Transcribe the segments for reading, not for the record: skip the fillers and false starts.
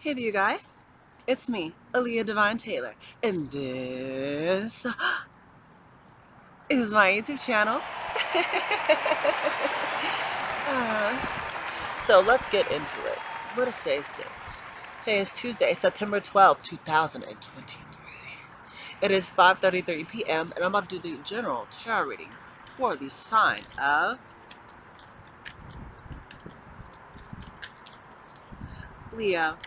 Hey there, you guys. It's me, Aaliyah Divine Taylor, and this is my YouTube channel. Uh, so let's get into it. What is today's date? Today is Tuesday, September 12th, 2023. It is 5:33 p.m. and I'm about to do the general tarot reading for the sign of Leo.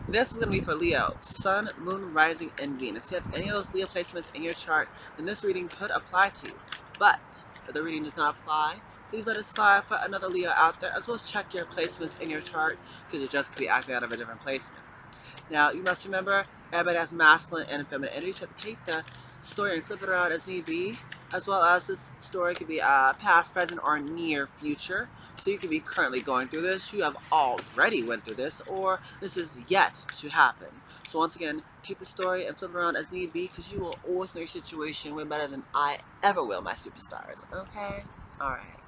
This is going to be for Leo, Sun, Moon, Rising, and Venus. If you have any of those Leo placements in your chart, then this reading could apply to you. But if the reading does not apply, please let it slide for another Leo out there, as well as check your placements in your chart, because it just could be acting out of a different placement. Now, you must remember, everybody has masculine and feminine energy, so take the story and flip it around as need be, as well as this story could be past, present, or near future. So you could be currently going through this, you have already went through this, or this is yet to happen. So once again, take the story and flip it around as need be, because you will always know your situation way better than I ever will, my superstars. Okay? Alright.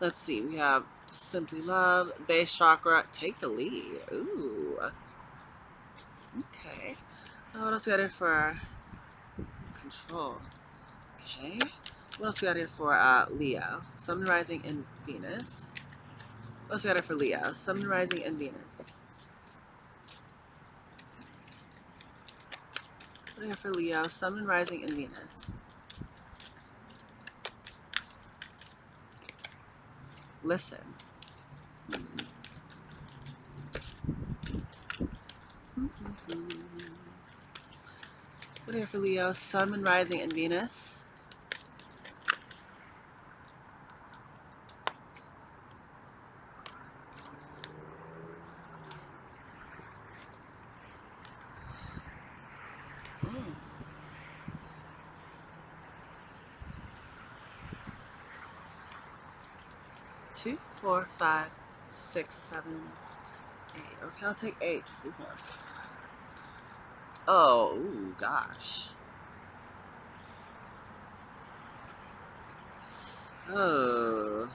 Let's see. We have Simply Love, Base Chakra, take the lead. Ooh. Okay. What else we got here for Control? Okay. What else we got here for Leo? Sun, Rising, and Venus. What else we got here for Leo? Sun, Rising, and Venus. What do we have for Leo? Sun, Rising, and Venus. Listen. What do we have for Leo? Sun, Rising, and Venus. Mm. 2, 4, 5, 6, 7, 8. Okay, I'll take 8 just these ones. Oh, ooh, gosh. Oh.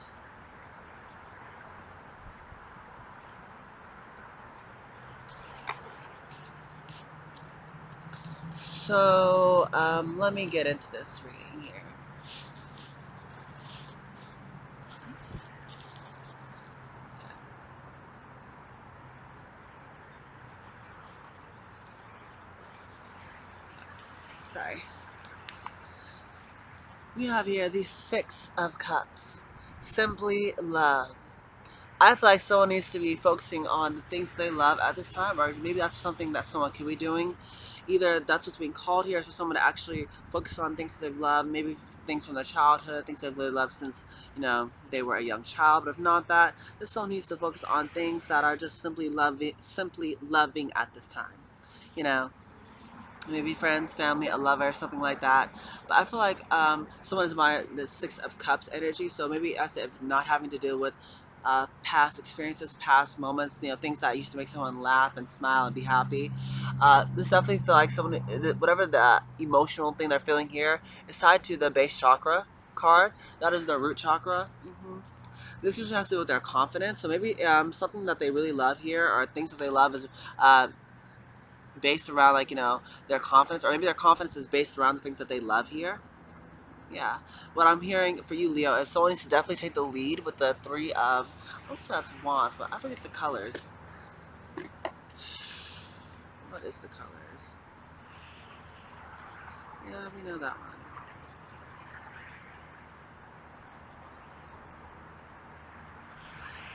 So, let me get into this reading here. Sorry. We have here the Six of Cups. Simply love. I feel like someone needs to be focusing on the things they love at this time, or maybe that's something that someone could be doing. Either that's what's being called here, is for someone to actually focus on things that they've loved, maybe things from their childhood, things they've really loved since, they were a young child. But if not that, this someone needs to focus on things that are just simply loving at this time. You know, maybe friends, family, a lover, something like that. But I feel like someone is my the Six of Cups energy, so maybe as if not having to deal with past experiences, past moments, things that used to make someone laugh and smile and be happy. This definitely feel like someone, whatever the emotional thing they're feeling here, is tied to the base chakra card. That is the root chakra. This usually has to do with their confidence. So maybe something that they really love here, or things that they love, is based around their confidence, or maybe their confidence is based around the things that they love here. Yeah, what I'm hearing for you, Leo, is someone needs to definitely take the lead with the three of, I don't say that's wands, but I forget the colors. What is the colors? Yeah, we know that one.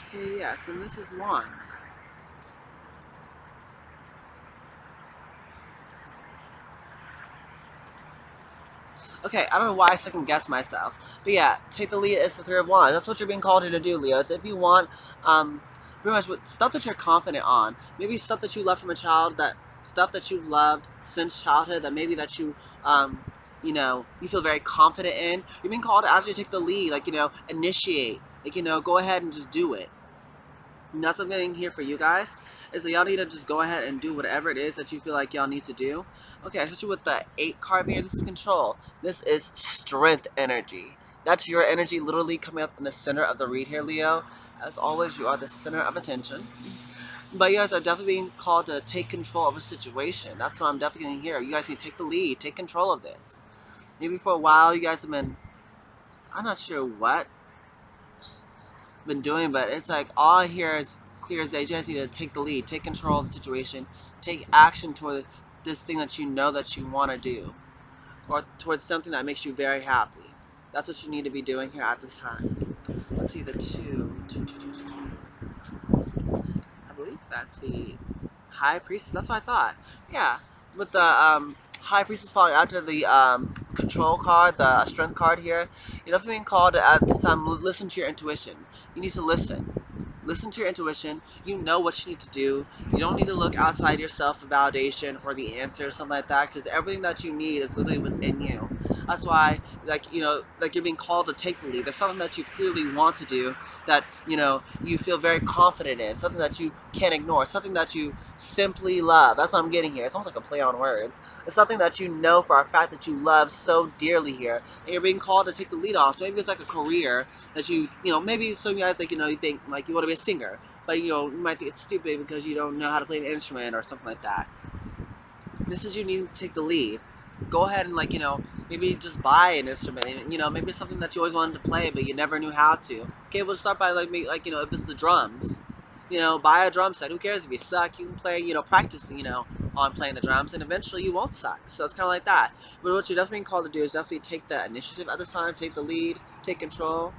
Okay, yes, and this is wands. Okay, I don't know why I second guess myself. But yeah, take the lead is the Three of Wands. That's what you're being called here to do, Leo. So if you want, pretty much stuff that you're confident on, maybe stuff that you love from a child, that stuff that you've loved since childhood, that maybe that you feel very confident in. You're being called to actually take the lead, initiate, go ahead and just do it. And that's what I'm getting here for you guys, is that y'all need to just go ahead and do whatever it is that you feel like y'all need to do. Okay, especially with the 8 card here, this is control. This is strength energy. That's your energy literally coming up in the center of the read here, Leo. As always, you are the center of attention. But you guys are definitely being called to take control of a situation. That's what I'm definitely going to hear. You guys need to take the lead, take control of this. Maybe for a while you guys have been, I'm not sure what been doing, but it's like all I hear is clear as day. You guys need to take the lead, take control of the situation, take action toward this thing that you know that you want to do, or towards something that makes you very happy. That's what you need to be doing here at this time. Let's see the two. I believe that's the High Priestess. That's what I thought. Yeah, with the High Priestess falling after the Control card, the Strength card here, you're definitely being called to, at this time, listen to your intuition. You need to listen. Listen to your intuition. You know what you need to do. You don't need to look outside yourself for validation, for the answer, or something like that, because everything that you need is literally within you. That's why, like, like you're being called to take the lead. There's something that you clearly want to do that, you feel very confident in, something that you can't ignore, something that you simply love. That's what I'm getting here. It's almost like a play on words. It's something that you know for a fact that you love so dearly here, and you're being called to take the lead off. So maybe it's like a career that maybe some guys, like, you think, like, you want to be a singer, but, you might think it's stupid because you don't know how to play an instrument or something like that. This is you need to take the lead. Go ahead and, like, maybe just buy an instrument, and, maybe it's something that you always wanted to play but you never knew how to. Okay, we'll start by, like, if it's the drums, buy a drum set. Who cares if you suck? You can play, practice, on playing the drums, and eventually you won't suck. So it's kind of like that. But what you're definitely being called to do is definitely take the initiative at this time, take the lead, take control.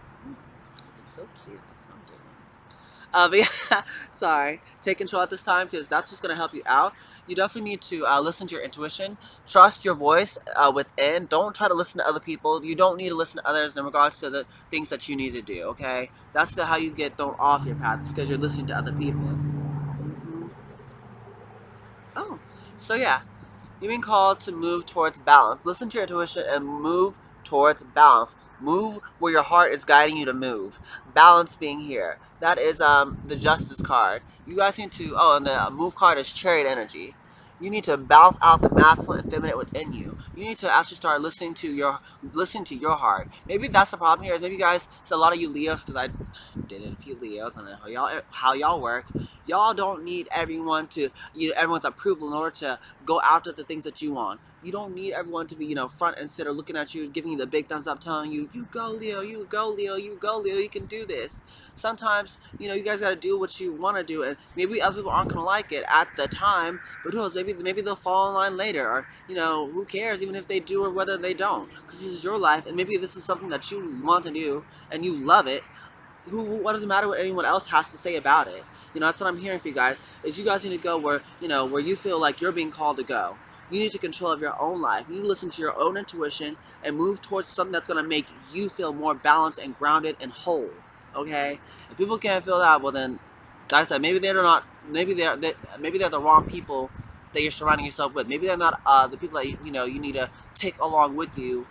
It's so cute. That's what I'm doing. But yeah, sorry. Take control at this time, because that's what's going to help you out. You definitely need to listen to your intuition. Trust your voice within. Don't try to listen to other people. You don't need to listen to others in regards to the things that you need to do, okay? That's how you get thrown off your path, because you're listening to other people. Oh, so yeah. You've been called to move towards balance. Listen to your intuition and move towards balance. Move where your heart is guiding you to move. Balance being here. That is the Justice card. You guys need to. Oh, and the move card is Chariot energy. You need to balance out the masculine and feminine within you. You need to actually start listening to your heart. Maybe that's the problem here. Is maybe you guys, so a lot of you Leos, because I dated a few Leos, and how y'all work. Y'all don't need everyone's approval in order to go after the things that you want. You don't need everyone to be, front and center, looking at you, giving you the big thumbs up, telling you, you go Leo, you go Leo, you go Leo, you can do this. Sometimes, you guys got to do what you want to do, and maybe other people aren't gonna like it at the time, but who knows? Maybe they'll fall in line later, or who cares, even if they do or whether they don't, because this is your life, and maybe this is something that you want to do and you love it. What does it matter what anyone else has to say about it? That's what I'm hearing for you guys. Is you guys need to go where you feel like you're being called to go. You need to control of your own life. You need to listen to your own intuition and move towards something that's going to make you feel more balanced and grounded and whole. Okay? If people can't feel that, well then, like I said, maybe they're not. Maybe they're the wrong people that you're surrounding yourself with. Maybe they're not the people that you need to take along with you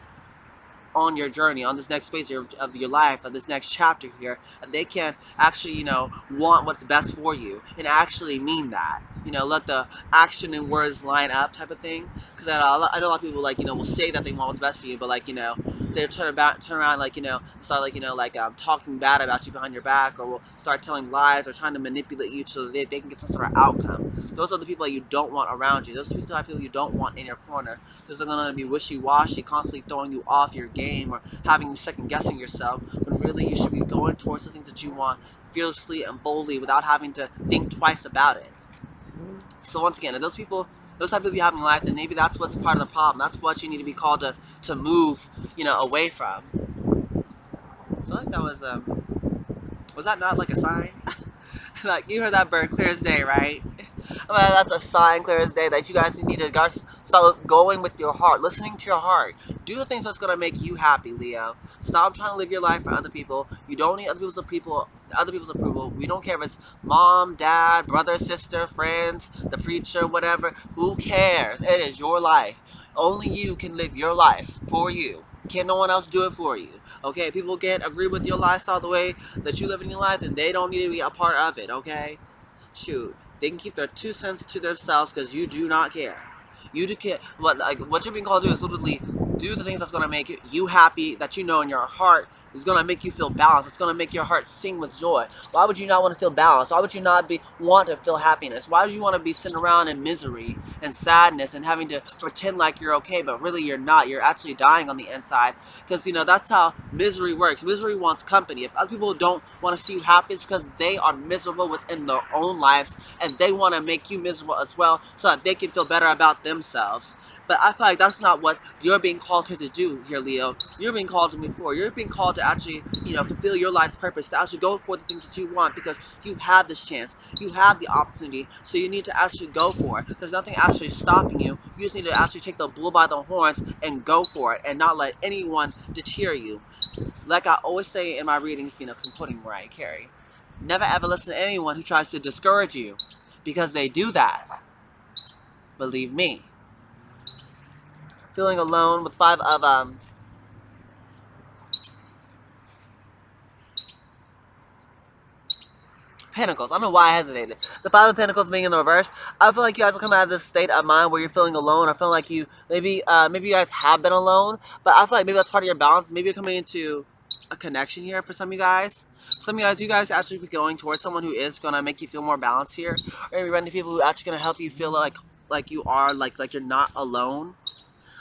on your journey, on this next phase of your life, of this next chapter here, and they can actually, want what's best for you and actually mean that. Let the action and words line up, type of thing. Because I know a lot of people, like, will say that they want what's best for you, but, like, they turn around, like, start, like, talking bad about you behind your back, or will start telling lies or trying to manipulate you so that they can get some sort of outcome. Those are the people that you don't want around you. Those are the type of people you don't want in your corner, because they're going to be wishy-washy, constantly throwing you off your game, or having you second-guessing yourself, when really you should be going towards the things that you want fearlessly and boldly without having to think twice about it. So once again, if those type of people you have in life, then maybe that's what's part of the problem. That's what you need to be called to move, away from. I feel like that was that not like a sign? Like, you heard that bird clear as day, right? Well, that's a sign clear as day that you guys need to start going with your heart, listening to your heart. Do the things that's gonna make you happy, Leo. Stop trying to live your life for other people. You don't need other people's approval. We don't care if it's mom, dad, brother, sister, friends, the preacher, whatever. Who cares? It is your life. Only you can live your life for you. Can't no one else do it for you. Okay? People can't agree with your lifestyle the way that you live in your life, and they don't need to be a part of it. Okay? Shoot, they can keep their 2 cents to themselves, because you do not care. You do care. What you're being called to do is literally do the things that's gonna make you happy, that you know in your heart It's gonna make you feel balanced. It's gonna make your heart sing with joy. Why would you not want to feel balanced? Why would you not want to feel happiness? Why would you want to be sitting around in misery and sadness and having to pretend like you're okay, but really you're not? You're actually dying on the inside. Because that's how misery works. Misery wants company. If other people don't want to see you happy, it's because they are miserable within their own lives, and they want to make you miserable as well, so that they can feel better about themselves. But I feel like that's not what you're being called to do here, Leo. You're being called to move forward. You're being called to actually, fulfill your life's purpose, to actually go for the things that you want, because you have this chance. You have the opportunity. So you need to actually go for it. There's nothing actually stopping you. You just need to actually take the bull by the horns and go for it, and not let anyone deter you. Like I always say in my readings, because I'm quoting Mariah Carey, never ever listen to anyone who tries to discourage you, because they do that. Believe me. Feeling alone with 5 of Pentacles. I don't know why I hesitated. The 5 of Pentacles being in the reverse. I feel like you guys are coming out of this state of mind where you're feeling alone. I feel like you maybe you guys have been alone, but I feel like maybe that's part of your balance. Maybe you're coming into a connection here for some of you guys. Some of you guys actually be going towards someone who is gonna make you feel more balanced here, or maybe running to people who are actually gonna help you feel like you are like you're not alone.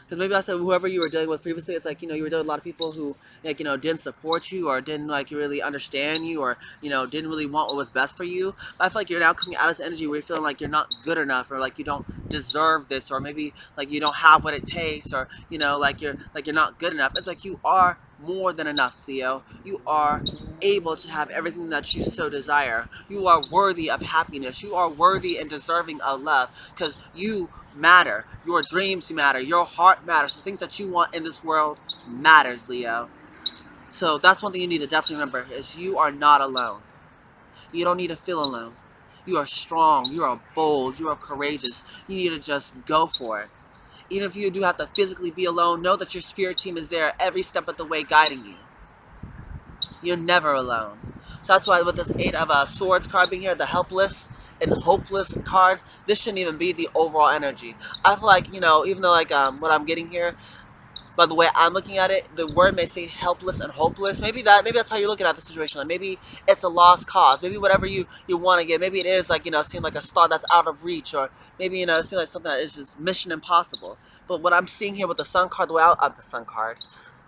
Because maybe I said whoever you were dealing with previously, it's like, you were dealing with a lot of people who, didn't support you, or didn't, really understand you, or, didn't really want what was best for you. But I feel like you're now coming out of this energy where you're feeling like you're not good enough, or like you don't deserve this, or maybe like you don't have what it takes, or, like you're not good enough. It's like you are more than enough, Theo. You are able to have everything that you so desire. You are worthy of happiness. You are worthy and deserving of love, because you matter. Your dreams matter. Your heart matters. The things that you want in this world matters, Leo. So that's one thing you need to definitely remember, is you are not alone. You don't need to feel alone. You are strong. You are bold. You are courageous. You need to just go for it. Even if you do have to physically be alone, know that your spirit team is there every step of the way guiding you. You're never alone. So that's why with this 8 of Swords card being here, the helpless and hopeless card, this shouldn't even be the overall energy. I feel like, even though what I'm getting here, by the way I'm looking at it, the word may say helpless and hopeless. Maybe that's how you're looking at the situation. Like maybe it's a lost cause. Maybe whatever you want to get, maybe it is like, seem like a star that's out of reach, or maybe, it seems like something that is just mission impossible. But what I'm seeing here with the Sun card, the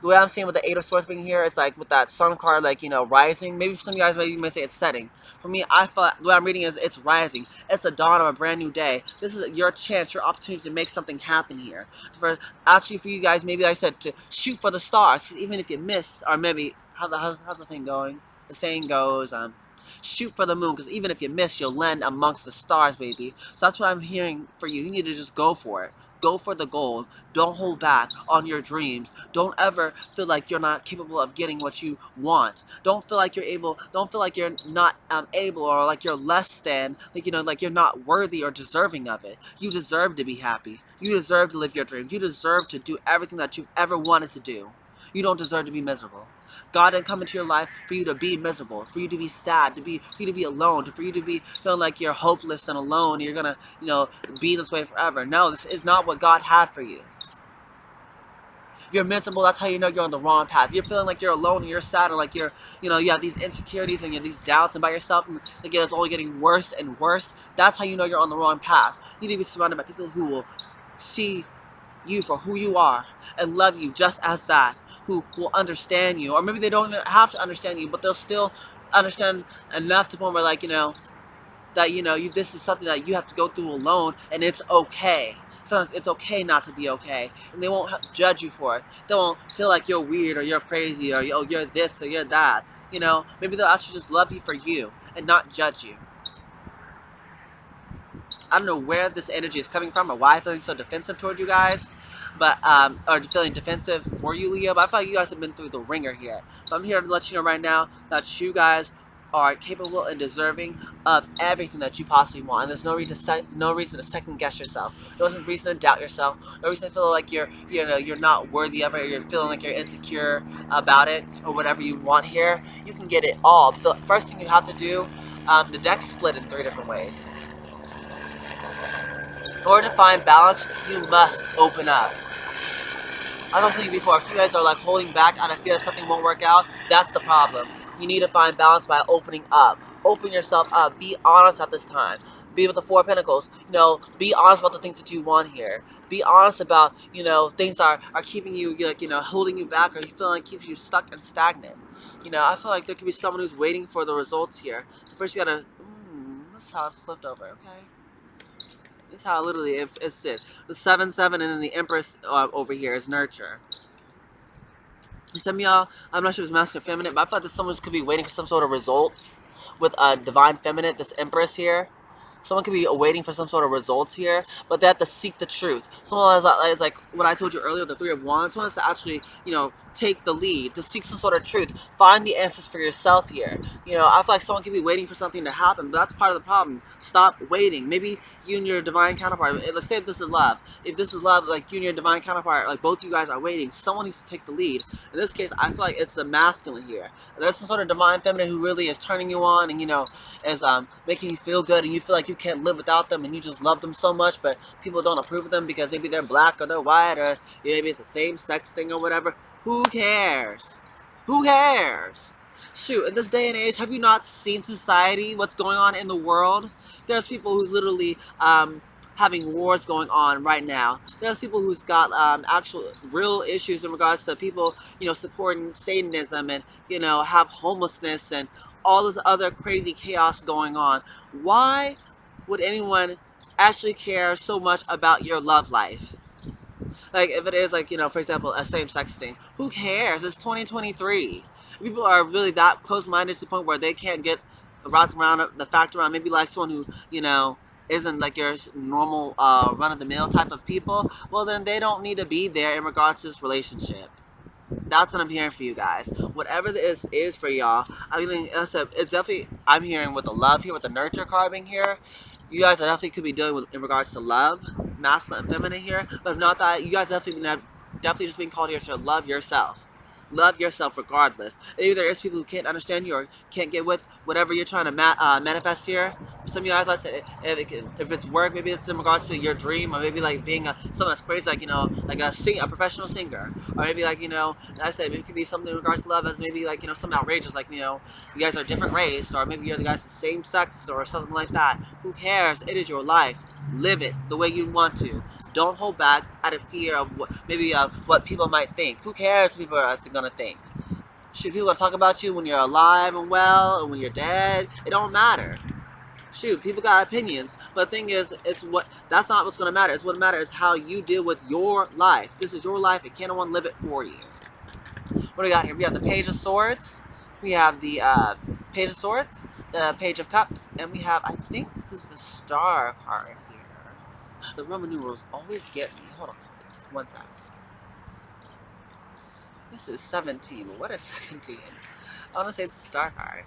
way I'm seeing with the 8 of Swords being here, it's like with that Sun card, like, rising. Maybe some of you guys may say it's setting. For me, I feel like the way I'm reading is it's rising. It's a dawn of a brand new day. This is your chance, your opportunity to make something happen here. For you guys, maybe I said to shoot for the stars, even if you miss, or maybe how's the thing going? The saying goes, shoot for the moon, because even if you miss, you'll land amongst the stars, baby. So that's what I'm hearing for you. You need to just go for it. Go for the goal. Don't hold back on your dreams. Don't ever feel like you're not capable of getting what you want. Don't feel like don't feel like you're not able, or like you're less than, like you're not worthy or deserving of it. You deserve to be happy. You deserve to live your dreams. You deserve to do everything that you've ever wanted to do. You don't deserve to be miserable. God didn't come into your life for you to be miserable, for you to be sad, for you to be alone, for you to be feeling like you're hopeless and alone, and you're gonna, be this way forever. No, this is not what God had for you. If you're miserable, that's how you know you're on the wrong path. If you're feeling like you're alone and you're sad, or like you're, you have these insecurities and you have these doubts about yourself, and again, it's only getting worse and worse, that's how you know you're on the wrong path. You need to be surrounded by people who will see you for who you are and love you just as that, who will understand you, or maybe they don't even have to understand you, but they'll still understand enough to point where, like, that this is something that you have to go through alone, and it's okay. Sometimes it's okay not to be okay, and they won't judge you for it. They won't feel like you're weird, or you're crazy, or you're this or you're that. Maybe they'll actually just love you for you and not judge you. I don't know where this energy is coming from, or why I'm feeling so defensive towards you guys, but or feeling defensive for you, Leo. But I feel like you guys have been through the ringer here. But I'm here to let you know right now that you guys are capable and deserving of everything that you possibly want. And there's no reason to second guess yourself. No reason to doubt yourself. No reason to feel like you're not worthy of it, or you're feeling like you're insecure about it, or whatever you want here. You can get it all. But the first thing you have to do, the deck's split in 3 different ways. In order to find balance, you must open up. I was telling you before, if you guys are like holding back out of fear that something won't work out, that's the problem. You need to find balance by opening up. Open yourself up. Be honest at this time. Be with the Four of Pentacles. You know, be honest about the things that you want here. Be honest about, you know, things that are keeping you, like, you know, holding you back, or you feel like keeps you stuck and stagnant. You know, I feel like there could be someone who's waiting for the results here. First, you gotta. This is how it's flipped over, okay? This is how literally it's it. The 7-7, and then the Empress over here is nurture. Some of y'all, I'm not sure if it's masculine or feminine, but I feel like this someone could be waiting for some sort of results with a divine feminine, this Empress here. Someone could be waiting for some sort of results here, but they have to seek the truth. Someone is like what I told you earlier, the Three of Wands. Someone has to actually, you know, take the lead, to seek some sort of truth. Find the answers for yourself here. You know, I feel like someone could be waiting for something to happen, but that's part of the problem. Stop waiting. Maybe you and your divine counterpart, let's say if this is love. If this is love, like you and your divine counterpart, like both you guys are waiting, someone needs to take the lead. In this case, I feel like it's the masculine here. There's some sort of divine feminine who really is turning you on, and, you know, is making you feel good, and you feel like you can't live without them, and you just love them so much, but people don't approve of them because maybe they're black or they're white, or maybe it's the same sex thing or whatever. Who cares? Who cares? Shoot, in this day and age, have you not seen society, what's going on in the world? There's people who's literally having wars going on right now. There's people who's got actual real issues in regards to people, you know, supporting Satanism, and, you know, have homelessness and all this other crazy chaos going on. Why would anyone actually care so much about your love life? Like, if it is, like, you know, for example, a same-sex thing, who cares? It's 2023. People are really that close-minded to the point where they can't get wrapped around the fact around, maybe like someone who, you know, isn't like your normal run-of-the-mill type of people. Well, then they don't need to be there in regards to this relationship. That's what I'm hearing for you guys. Whatever this is for y'all, I mean, it's definitely, I'm hearing with the love here, with the nurture card being here. You guys are definitely could be dealing with in regards to love, masculine and feminine here. But if not that, you guys definitely just being called here to love yourself. Love yourself regardless. Either there's people who can't understand you or can't get with whatever you're trying to manifest here. Some of you guys, like I said, if it's work, maybe it's in regards to your dream, or maybe like being someone that's crazy, like, you know, like a professional singer, or maybe like, you know, like I said, maybe it could be something in regards to love as maybe like, you know, something outrageous, like, you know, you guys are different race, or maybe you're the guys the same sex or something like that. Who cares? It is your life. Live it the way you want to. Don't hold back out of fear of what people might think. Who cares what people are gonna think? Shoot, people gonna talk about you when you're alive and well, and when you're dead. It don't matter. Shoot, people got opinions, but the thing is, that's not what's gonna matter. It's what matters is how you deal with your life. This is your life, and can't no one live it for you. What do we got here? We have the Page of Swords. We have the Page of Swords, the Page of Cups, and we have, I think this is the Star card here. The Roman numerals always get me. Hold on. One sec. This is 17. What is 17? I want to say it's the Star card.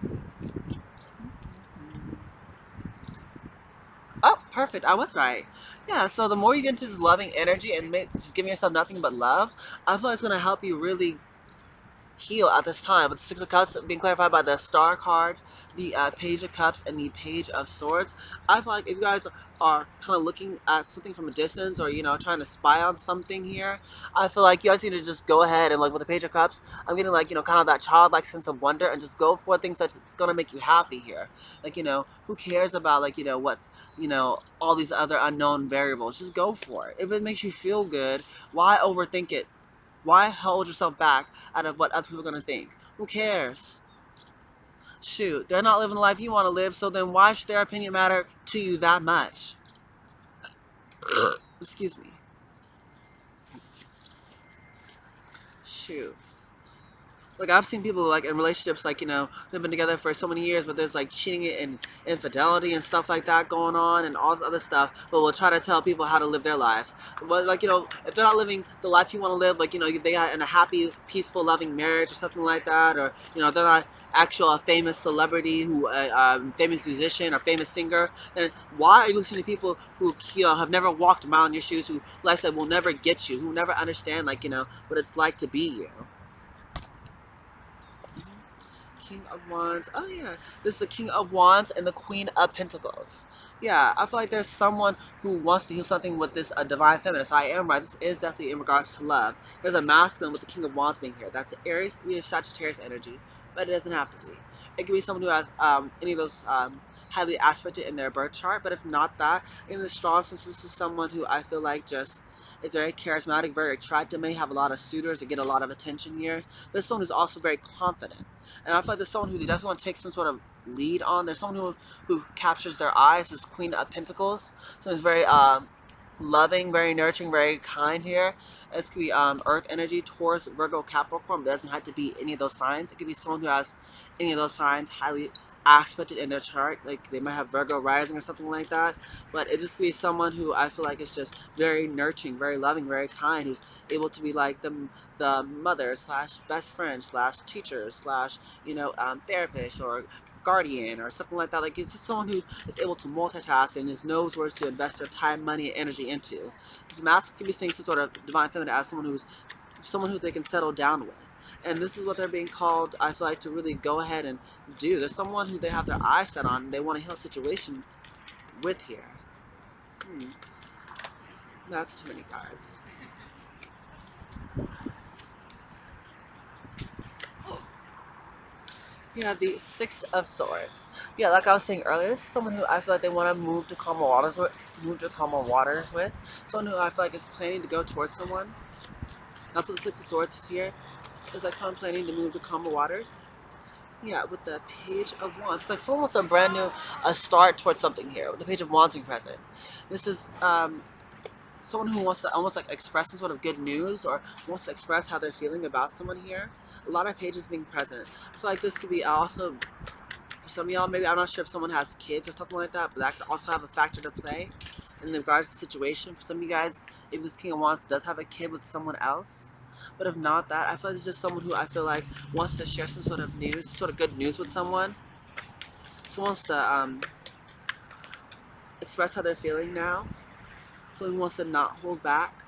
Oh, perfect. I was right. Yeah, so the more you get into this loving energy and just giving yourself nothing but love, I feel like it's going to help you really heal at this time. With the Six of Cups being clarified by the Star card, the Page of Cups, and the Page of Swords, I feel like if you guys are kind of looking at something from a distance, or, you know, trying to spy on something here, I feel like you guys need to just go ahead and, like, with the Page of Cups, I'm getting, like, you know, kind of that childlike sense of wonder, and just go for things that's gonna make you happy here. Like, you know, who cares about, like, you know, what's, you know, all these other unknown variables? Just go for it. If it makes you feel good, why overthink it? Why hold yourself back out of what other people are going to think? Who cares? Shoot, they're not living the life you want to live, so then why should their opinion matter to you that much? Excuse me. Shoot. Like, I've seen people, like, in relationships, like, you know, they've been together for so many years, but there's, like, cheating and infidelity and stuff like that going on, and all this other stuff, but we'll try to tell people how to live their lives. But, like, you know, if they're not living the life you want to live, like, you know, they got in a happy, peaceful, loving marriage or something like that, or, you know, they're not actual a famous celebrity, who famous musician or famous singer, then why are you listening to people who, you know, have never walked a mile in your shoes, who, like I said, will never get you, who never understand, like, you know, what it's like to be you? King of Wands. Oh yeah, this is the King of Wands and the Queen of Pentacles. Yeah, I feel like there's someone who wants to heal something with this divine feminine. So I am right. This is definitely in regards to love. There's a masculine with the King of Wands being here. That's Aries, Leo, Sagittarius energy, but it doesn't have to be. It could be someone who has any of those highly aspected in their birth chart. But if not that, in the strong sense, this is someone who I feel like just is very charismatic, very attractive, may have a lot of suitors to get a lot of attention here. There's someone who's also very confident. And I feel like there's someone who definitely want to take some sort of lead on. There's someone who captures their eyes, this Queen of Pentacles. So it's very loving, very nurturing, very kind here. This could be Earth energy, Taurus, Virgo, Capricorn. But it doesn't have to be any of those signs. It could be someone who has any of those signs highly aspected in their chart. Like they might have Virgo rising or something like that. But it just could be someone who I feel like is just very nurturing, very loving, very kind, who's able to be like the mother slash best friend slash teacher slash therapist or guardian or something like that. Like it's just someone who is able to multitask and knows where to invest their time, money, and energy into. This mask can be seeing some sort of divine feminine as someone who they can settle down with. And this is what they're being called, I feel like, to really go ahead and do. There's someone who they have their eyes set on and they want to heal a situation with here. That's too many cards. You have the Six of Swords. Yeah, like I was saying earlier, this is someone who I feel like they want to move to calmer waters with. Someone who I feel like is planning to go towards someone. That's what the Six of Swords is here. It's like someone planning to move to calmer waters. Yeah, with the Page of Wands. It's like someone wants a brand new start towards something here. With the Page of Wands being present. This is someone who wants to almost like express some sort of good news or wants to express how they're feeling about someone here. A lot of pages being present. I feel like this could be also, for some of y'all, maybe I'm not sure if someone has kids or something like that, but that could also have a factor to play in regards to the situation. For some of you guys, if this King of Wands does have a kid with someone else. But if not that, I feel like it's just someone who I feel like wants to share some sort of news, some sort of good news with someone. Someone wants to express how they're feeling now. Someone who wants to not hold back.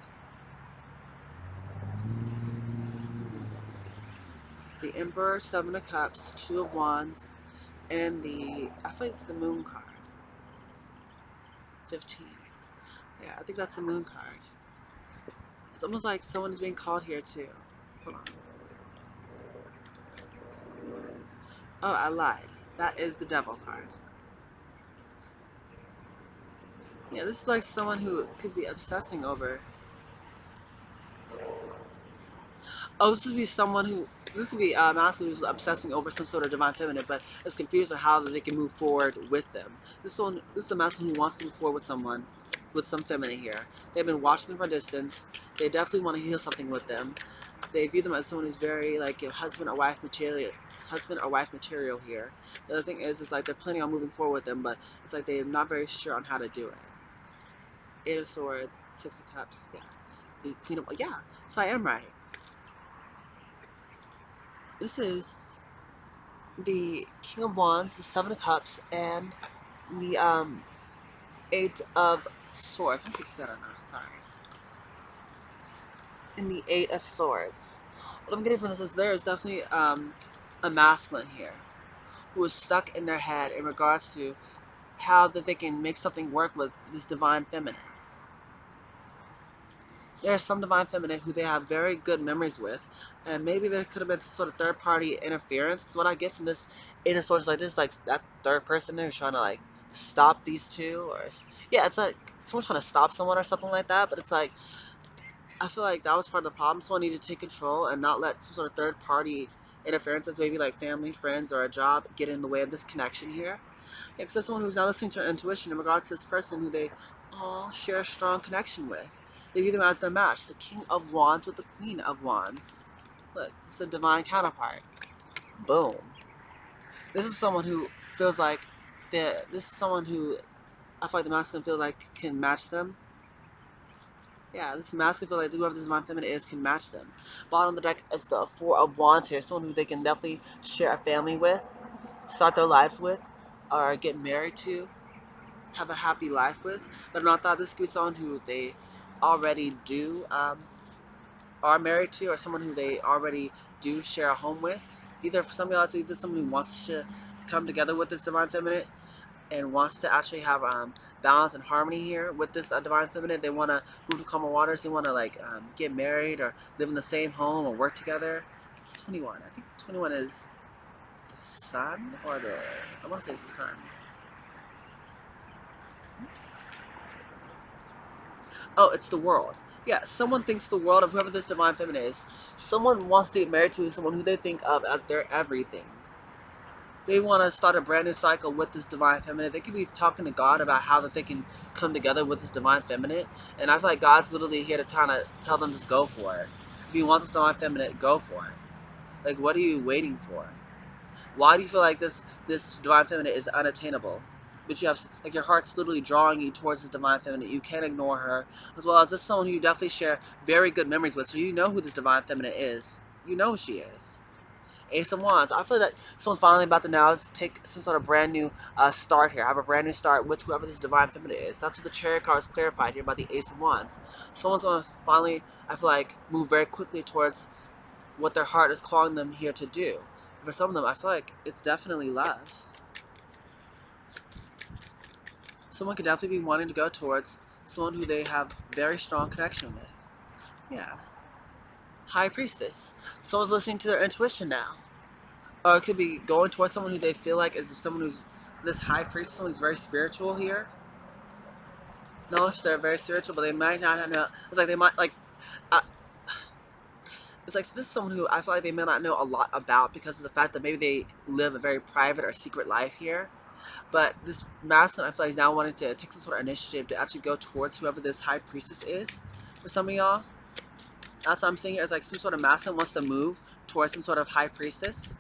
The Emperor, Seven of Cups, Two of Wands, and I feel like it's the Moon card. 15. Yeah, I think that's the Moon card. It's almost like someone is being called here too. Hold on. Oh, I lied. That is the Devil card. Yeah, this is like someone who could be obsessing over. Oh, this would be masculine who's obsessing over some sort of divine feminine, but is confused on how they can move forward with them. This is a masculine who wants to move forward with someone, with some feminine here. They've been watching them from a distance. They definitely want to heal something with them. They view them as someone who's very like husband or wife material here. The other thing is like they're planning on moving forward with them, but it's like they're not very sure on how to do it. Eight of Swords, Six of Cups, yeah. The Queen of, yeah. So I am right. This is the King of Wands, the Seven of Cups, and the Eight of Swords. I don't know if you said or not, sorry. And the Eight of Swords. What I'm getting from this is there is definitely a masculine here who is stuck in their head in regards to how that they can make something work with this divine feminine. There's some divine feminine who they have very good memories with, and maybe there could have been some sort of third party interference. Because what I get from this Eight of Swords like this, like that third person there who's trying to like stop these two, or yeah, it's like someone trying to stop someone or something like that. But it's like I feel like that was part of the problem. Someone needed to take control and not let some sort of third party interferences, maybe like family, friends, or a job, get in the way of this connection here. Yeah, because there's someone who's not listening to their intuition in regards to this person who they all share a strong connection with. They view them as their match. The King of Wands with the Queen of Wands. Look, this is a divine counterpart. Boom. This is someone who feels like this is someone who I feel like the masculine feels like can match them. Yeah, this masculine feels like whoever this divine feminine is can match them. Bottom of the deck is the Four of Wands here. Someone who they can definitely share a family with, start their lives with, or get married to, have a happy life with. But not that this could be someone who they already are married to, or someone who they already do share a home with. either for some of y'all, it's either someone who wants to come together with this divine feminine and wants to actually have balance and harmony here with this divine feminine. They want to move to calmer waters. They want to like get married or live in the same home or work together. It's 21. I think 21 is the sun or the, I want to say it's the sun. Oh, it's the world. Yeah, someone thinks the world of whoever this divine feminine is. Someone wants to get married to someone who they think of as their everything. They want to start a brand new cycle with this divine feminine. They could be talking to God about how that they can come together with this divine feminine. And I feel like God's literally here to kind of tell them just go for it. If you want this divine feminine, go for it. Like, what are you waiting for? Why do you feel like this divine feminine is unattainable? But you have like your heart's literally drawing you towards this divine feminine. You can't ignore her, as well as this someone who you definitely share very good memories with. So you know who this divine feminine is. You know who she is. Ace of Wands. I feel that someone's finally about to now take some sort of brand new start here. Have a brand new start with whoever this divine feminine is. That's what the Chariot card is clarified here by the Ace of Wands. Someone's going to finally, I feel like, move very quickly towards what their heart is calling them here to do. For some of them, I feel like it's definitely love. Someone could definitely be wanting to go towards someone who they have very strong connection with. Yeah. High Priestess. Someone's listening to their intuition now. Or it could be going towards someone who they feel like is someone who's this High Priestess, someone who's very spiritual here. No, they're very spiritual, but they might not know. It's like they might like. Uh, it's like this is someone who I feel like they may not know a lot about because of the fact that maybe they live a very private or secret life here. But this masculine, I feel like, is now wanting to take some sort of initiative to actually go towards whoever this High Priestess is. For some of y'all, that's what I'm saying here. It's like some sort of masculine wants to move towards some sort of High Priestess.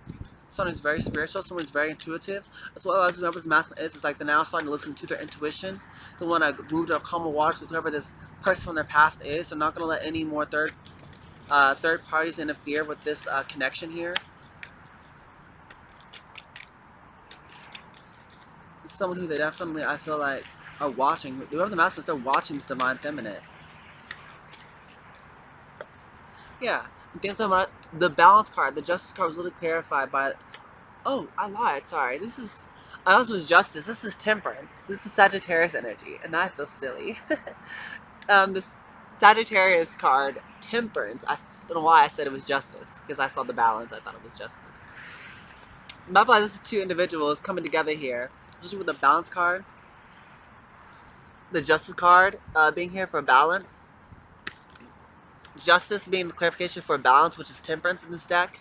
Someone who's very spiritual, someone who's very intuitive, as well as whoever this masculine is. It's like they're now starting to listen to their intuition. They want to move to a calmer waters with whoever this person from their past is. They're not going to let any more third parties interfere with this connection here. Someone who they definitely, I feel like, are watching. Whoever the master is, they're watching this divine feminine. Yeah. And things about the balance card, the justice card was literally clarified by. Oh, I lied. Sorry. I also was justice. This is temperance. This is Sagittarius energy, and I feel silly. This Sagittarius card, temperance. I don't know why I said it was justice because I saw the balance. I thought it was justice. But I feel like this is two individuals coming together here. Just with the balance card, the justice card being here for balance, justice being the clarification for balance, which is temperance in this deck.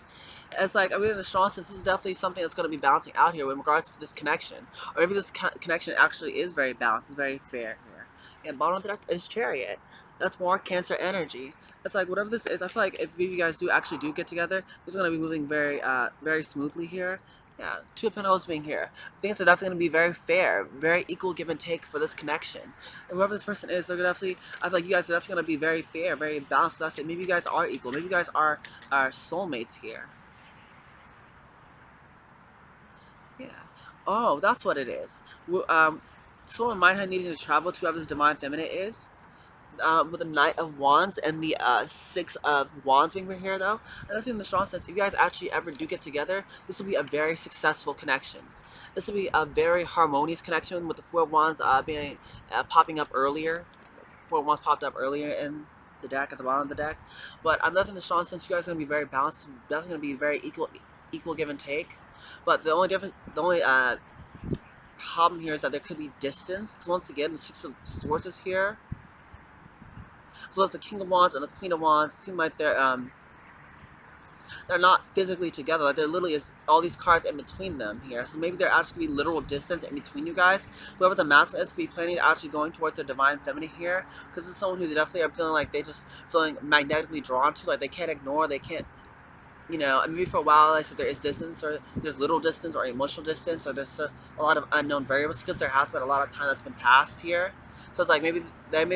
It's like, I mean, in the strong sense, this is definitely something that's going to be balancing out here in regards to this connection. Or maybe this connection actually is very balanced, is very fair here. And bottom of the deck is Chariot. That's more Cancer energy. It's like, whatever this is, I feel like if you guys do get together, this is going to be moving very, very smoothly here. Yeah, Two of Pentacles being here. Things are definitely going to be very fair, very equal give and take for this connection. And whoever this person is, they're definitely, I feel like you guys are definitely going to be very fair, very balanced. That's it. Maybe you guys are equal. Maybe you guys are soulmates here. Yeah. Oh, that's what it is. Someone might have needed to travel to whoever this divine feminine is. With the Knight of Wands and the Six of Wands being right here, though. And I think in the strong sense, if you guys actually ever do get together, this will be a very successful connection. This will be a very harmonious connection with the Four of Wands popping up earlier. Four of Wands popped up earlier in the deck, at the bottom of the deck. But I'm definitely in the strong sense, you guys are going to be very balanced. Definitely going to be very equal give and take. But the only problem here is that there could be distance. Because once again, the Six of Swords is here, as well as the King of Wands and the Queen of Wands. Seem like they're not physically together. Like there literally is all these cards in between them here. So maybe there actually could be literal distance in between you guys. Whoever the masculine is could be planning to actually going towards their divine feminine here, because it's someone who they definitely are feeling like they just feeling magnetically drawn to. Like they can't ignore. They can't. You know, maybe for a while, I said there is distance, or there's little distance, or emotional distance, or there's a lot of unknown variables, because there has been a lot of time that's been passed here. So it's like maybe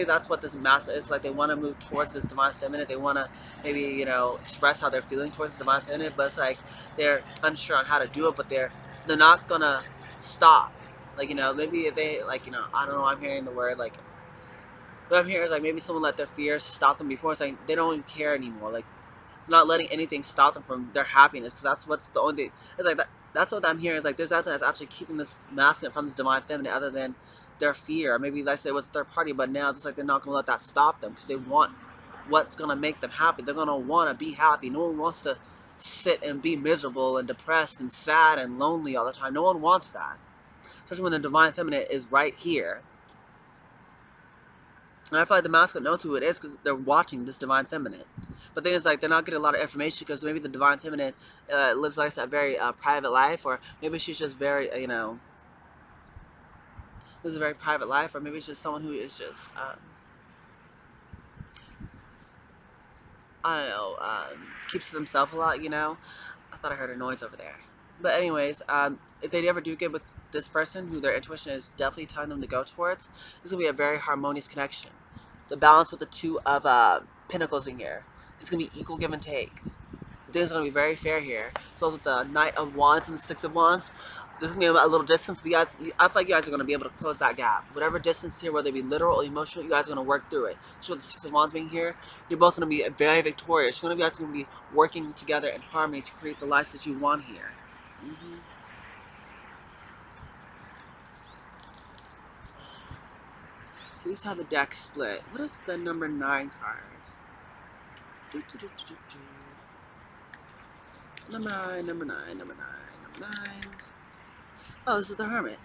that's what this math is. Like they want to move towards this divine feminine. They want to maybe, you know, express how they're feeling towards this divine feminine, but it's like they're unsure on how to do it. But they're not gonna stop. Like, you know, maybe if they, like, you know, I don't know. I'm hearing the word like. What I'm hearing is like maybe someone let their fears stop them before. It's like they don't even care anymore. Like not letting anything stop them from their happiness, because that's what's the only thing. It's like that. That's what I'm hearing. Is like there's nothing that's actually keeping this masculine from this divine feminine other than their fear. Or maybe let's say it was a third party, but now it's like they're not gonna let that stop them because they want what's gonna make them happy. They're gonna want to be happy. No one wants to sit and be miserable and depressed and sad and lonely all the time. No one wants that, especially when the divine feminine is right here. And I feel like the masculine knows who it is because they're watching this divine feminine. But the thing is, like, they're not getting a lot of information because maybe the divine feminine lives, like I said, a very private life, or maybe she's just very, lives a very private life, or maybe it's just someone who is just, I don't know, keeps to themselves a lot, I thought I heard a noise over there. But anyways, if they ever do get with this person who their intuition is definitely telling them to go towards, this will be a very harmonious connection. The balance with the two of pentacles in here, it's going to be equal give and take. Things are going to be very fair here. So with the Knight of Wands and the Six of Wands, there's going to be a little distance, but I feel like you guys are going to be able to close that gap. Whatever distance here, whether it be literal or emotional, you guys are going to work through it. So with the Six of Wands being here, you're both going to be very victorious. You guys are going to be working together in harmony to create the lives that you want here. So this is how the deck split. What is the number 9 card? Number 9, number 9, number 9, number 9. Oh, this is the Hermit.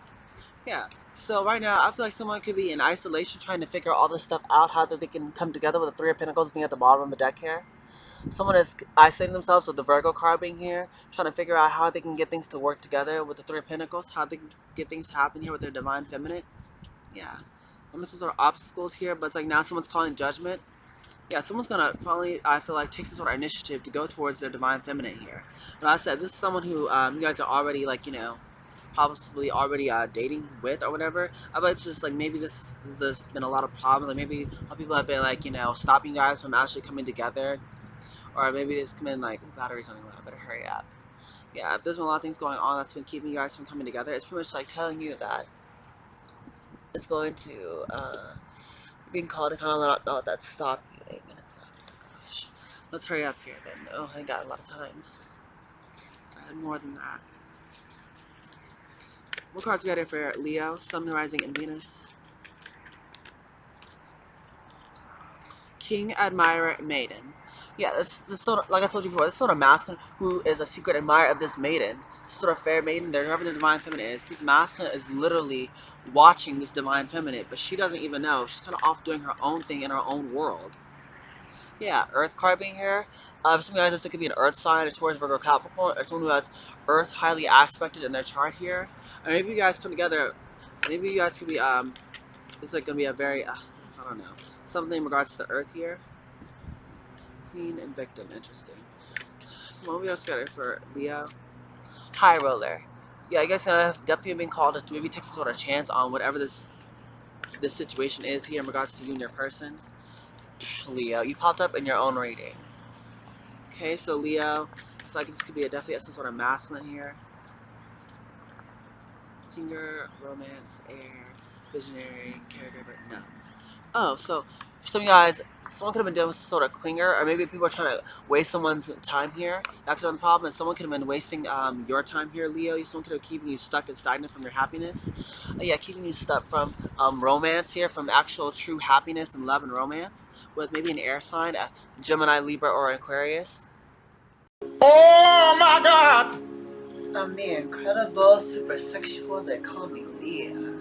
Yeah. So right now, I feel like someone could be in isolation trying to figure all this stuff out, how that they can come together with the Three of Pentacles being at the bottom of the deck here. Someone is isolating themselves with the Virgo card being here, trying to figure out how they can get things to work together with the Three of Pentacles, how they can get things to happen here with their divine feminine. Yeah. I'm some sort of obstacles here, but it's like now someone's calling judgment. Yeah, someone's gonna finally, I feel like, take some sort of initiative to go towards their divine feminine here. But I said, this is someone who you guys are already, like, possibly already dating with or whatever. I bet it's just like maybe there's been a lot of problems. Like maybe a lot of people have been like, stopping you guys from actually coming together. Or maybe it's been like, batteries running low, I better hurry up. Yeah, if there's been a lot of things going on that's been keeping you guys from coming together, it's pretty much like telling you that it's going to, being called to kind of let that stop you. 8 minutes left. Oh gosh. Let's hurry up here then. Oh, I ain't got a lot of time. I had more than that. What cards we got here for Leo, Sun, Rising, and Venus? King, Admirer, Maiden. Yeah, this sort of, like I told you before, this sort of masculine who is a secret admirer of this maiden. This sort of fair maiden, whoever the divine feminine is. This masculine is literally watching this divine feminine, but she doesn't even know. She's kind of off doing her own thing in her own world. Yeah, Earth card being here. For some guys, this could be an Earth sign, a Taurus, Virgo, Capricorn, or someone who has Earth highly aspected in their chart here. Or maybe you guys come together. Maybe you guys could be it's like gonna be a very I don't know, something in regards to the Earth here. Queen and Victim, interesting. What we else got here for Leo? High Roller. Yeah, I guess have definitely been called to maybe take some sort of chance on whatever this situation is here in regards to you and your person. Leo, you popped up in your own reading. Okay, so Leo, I feel like this could be definitely some sort of masculine here. Finger, romance, air, visionary, caregiver, no. Oh, so for some of you guys, someone could have been doing some sort of clinger, or maybe people are trying to waste someone's time here. That could have been the problem, and someone could have been wasting your time here, Leo. Someone could have been keeping you stuck and stagnant from your happiness. Yeah, keeping you stuck from romance here, from actual true happiness and love and romance, with maybe an air sign, a Gemini, Libra, or Aquarius. Oh my God! I'm the incredible, super sexual, they call me Leah.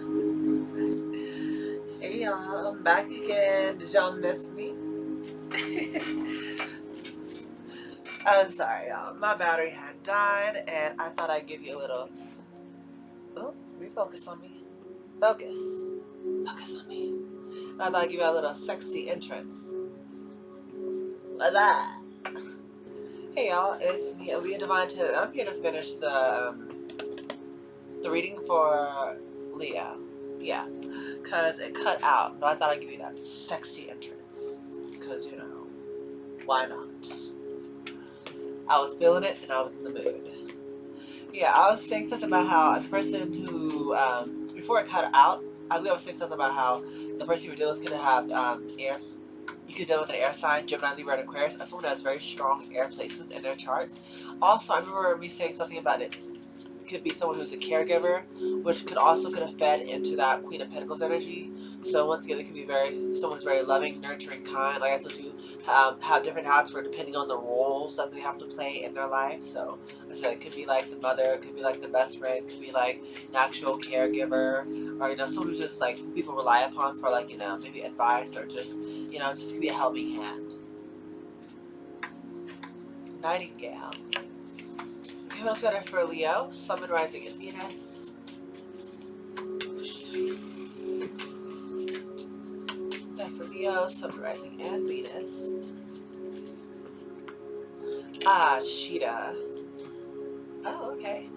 Hey y'all, I'm back again. Did y'all miss me? I'm sorry y'all, my battery had died and I thought I'd give you a little, oh, refocus on me. Focus on me. I thought I'd give you a little sexy entrance. Like that. Hey y'all, it's me, Leah Divine Taylor. I'm here to finish the reading for Leo. Yeah, because it cut out, but I thought I'd give you that sexy entrance. Because, why not? I was feeling it and I was in the mood. Yeah, I was saying something about how the person who, before it cut out, I believe I was saying something about how the person you were dealing with could have air You could deal with an air sign, Gemini, Libra, and Aquarius, as someone who has very strong air placements in their chart. Also, I remember me saying something about it. Could be someone who's a caregiver, which could have fed into that Queen of Pentacles energy. So once again, it could be someone who's very loving, nurturing, kind. Like I told you, have different hats for depending on the roles that they have to play in their life. So I said it could be like the mother, it could be like the best friend, it could be like an actual caregiver, or someone who's just like who people rely upon for like maybe advice or just could be a helping hand. Nightingale. Okay, what else got for Leo? Sun, Moon, Rising, and Venus. Yeah, for Leo, Sun, Moon, Rising, and Venus. Cheetah. Oh, okay.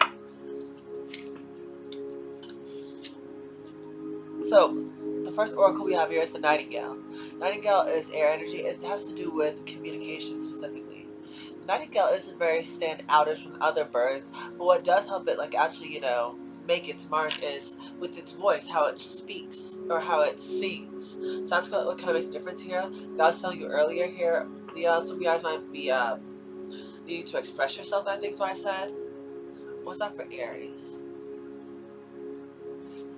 So, the first oracle we have here is the Nightingale. Nightingale is air energy. It has to do with communication specifically. The Nightingale isn't very standoutish from other birds, but what does help it, actually, make its mark is with its voice, how it speaks or how it sings. So that's what kind of makes a difference here. Like I was telling you earlier here, Leo, some of you guys might be needing to express yourselves, I think is what I said. What's that for Aries?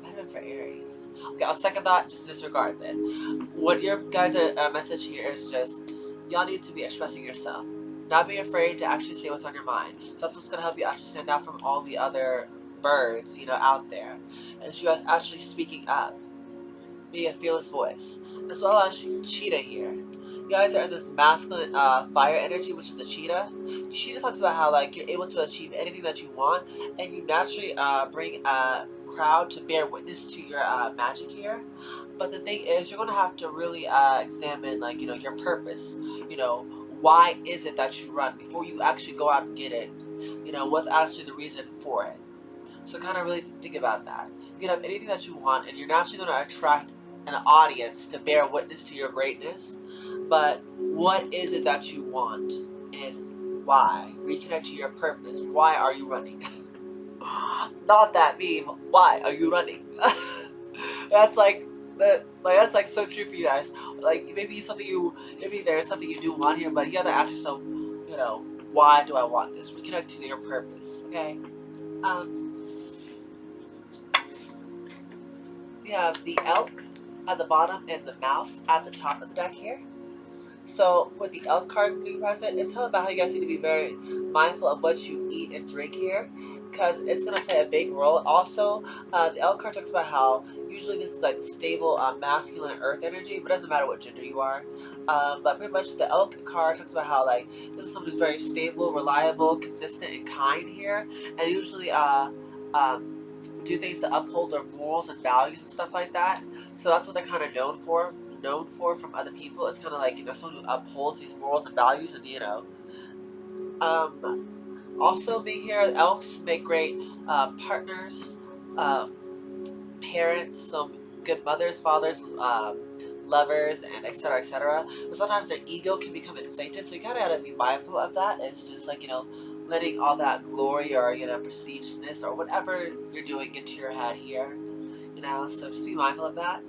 Might have been for Aries. Okay, I'll second that, just disregard then. What your guys' message here is just, y'all need to be expressing yourself. Not be afraid to actually say what's on your mind. So that's what's going to help you actually stand out from all the other birds, out there. And you guys actually speaking up. Be a fearless voice. As well as Cheetah here. You guys are in this masculine fire energy, which is the Cheetah. Cheetah talks about how you're able to achieve anything that you want, and you naturally bring a crowd to bear witness to your magic here. But the thing is, you're gonna have to really examine your purpose. Why is it that you run before you actually go out and get it? What's actually the reason for it? So kind of really think about that. You can have anything that you want, and you're naturally going to attract an audience to bear witness to your greatness. But what is it that you want, and why? Reconnect to your purpose. Why are you running? Not that meme. Why are you running? That's that's so true for you guys. Maybe there's something you do want here, but you gotta ask yourself, why do I want this? Reconnect to your purpose. Okay. We have the elk at the bottom and the mouse at the top of the deck here. So for the elk card being present, it's all about how you guys need to be very mindful of what you eat and drink here, because it's going to play a big role. Also, the elk card talks about how usually this is stable masculine earth energy, but it doesn't matter what gender you are. But pretty much the elk card talks about how this is someone who's very stable, reliable, consistent, and kind here, and usually do things to uphold their morals and values and stuff like that. So that's what they're kind of known for from other people. It's kind of someone who upholds these morals and values, and also being here, elves make great partners, parents, some good mothers, fathers, lovers, and etc. etc. But sometimes their ego can become inflated, so you kind of gotta be mindful of that. It's just letting all that glory or prestigious or whatever you're doing into your head here. So just be mindful of that.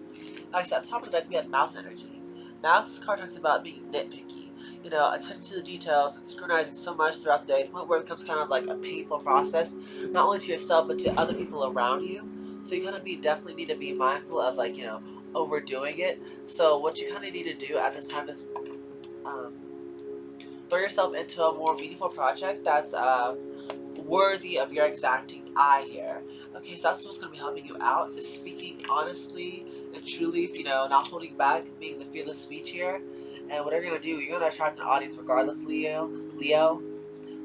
Like I said, at the top of the deck we had mouse energy. Mouse card talks about being nitpicky. Attention to the details and scrutinizing so much throughout the day to the point where it becomes kind of like a painful process, not only to yourself but to other people around you. So you kind of definitely need to be mindful of overdoing it. So what you kind of need to do at this time is throw yourself into a more meaningful project that's worthy of your exacting eye here. Okay, so that's what's going to be helping you out, is speaking honestly and truly, not holding back, being the fearless speech here. And whatever you're going to do, you're going to attract an audience regardless, Leo.